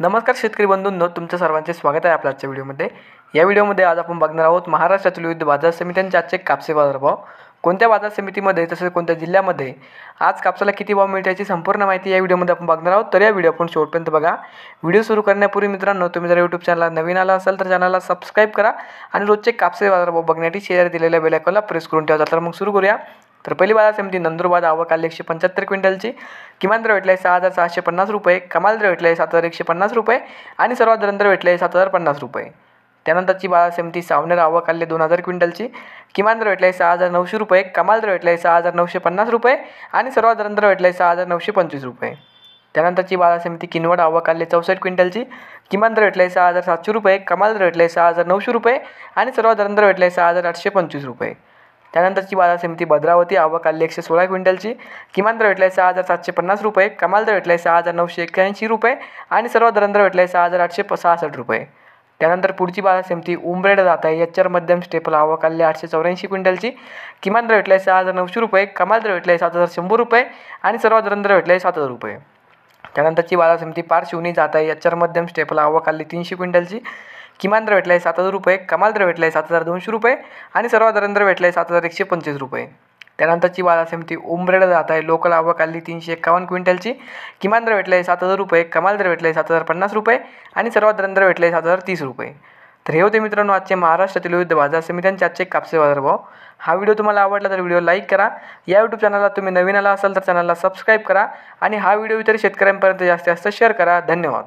नमस्कार शेतकरी बंधूंनो, तुमचं सर्वांचे स्वागत आहे आपल्या आजच्या व्हिडिओमध्ये। या व्हिडिओमध्ये आज आपण बघणार आहोत महाराष्ट्रातील विविध बाजार समित्यांचे आजचे कापसे बाजारभाव, कोणत्या बाजार समितीमध्ये तसेच कोणत्या जिल्ह्यामध्ये आज कापसाला किती भाव मिळते याची संपूर्ण माहिती या व्हिडिओमध्ये आपण बघणार आहोत। तर या व्हिडिओ आपण शेवटपर्यंत बघा। व्हिडिओ सुरू करण्यापूर्वी मित्रांनो, तुम्ही जर यूट्यूब चॅनलला नवीन आला असाल तर चॅनलला सबस्क्राईब करा आणि रोजचे कापसे बाजारभाव बघण्यासाठी शेअर दिलेल्या बेल आयकॉनला प्रेस करून ठेवा। तर मग सुरू करूया। तर पहिली बाजार समिती नंदुरबार, आवक आली 175 क्विंटलची, किमान दर भेटला आहे 6,650 रुपये, कमाल दर भेटला आहे 7,150 रुपये आणि सर्वात दर भेटले आहे 7,050 रुपये। त्यानंतरची बाजार समिती सावनेर, आवक आली 2000 क्विंटलची, किमान दर भेटला आहे 6,900 रुपये, कमाल दर भेटला आहे 6,950 रुपये आणि सर्वात दर भेटला आहे 6,925 रुपये। त्यानंतरची बाजार समिती किनवट, आवक आली 64 क्विंटलची, किमान दर भेटला आहे 6,700 रुपये, कमाल दर भेटला आहे 6,900 रुपये आणि सर्वात दर भेटला आहे 6,825 रुपये। त्यानंतरची बाजार समिती भद्रावती, आवक आली 116 क्विंटलची, किमान दर भेटला आहे 6,750 रुपये, कमाल दर भेटला आहे 6,981 रुपये आणि सर्वात दर भेटला आहे 6,866 रुपये। त्यानंतर पुढची बाजार समिती उमरेड जात आहे, एचआर मध्यम स्टेपल, आवक आली 884 क्विंटलची, किमान दर भेटला आहे 6,900 रुपये, कमाल दर भेटला आहे 7,100 रुपये आणि सर्वात दर भेटला आहे 7,000 रुपये। त्यानंतरची बाजार समिती पारशिवनी जात आहे, एचआर मध्यम स्टेपल, आवक आली 300 क्विंटलची, किमान दर भेटला आहे 7,000 रुपये, कमाल दर भेटला आहे 7,200 रुपये आणि सर्वात दर भेटला आहे 7,125 रुपये। त्यानंतरची बाजार समिती उमरेड जात आहे, लोकल, आवक आली 351 क्विंटलची, किमान दर भेटला आहे 7,000 रुपये, कमाल दर भेटला आहे 7,050 रुपये आणि सर्वात दर भेटला आहे 7,030 रुपये। तर हे होते मित्रांनो आजचे महाराष्ट्रातील विविध बाजार समित्यांचे आजचे कापसे बाजारभाव। हा व्हिडिओ तुम्हाला आवडला तर व्हिडिओ लाईक करा। या यूट्यूब चॅनलला तुम्ही नवीन आला असाल तर चॅनलला सबस्क्राईब करा आणि हा व्हिडिओ इतर शेतकऱ्यांपर्यंत जास्तीत जास्त शेअर करा। धन्यवाद।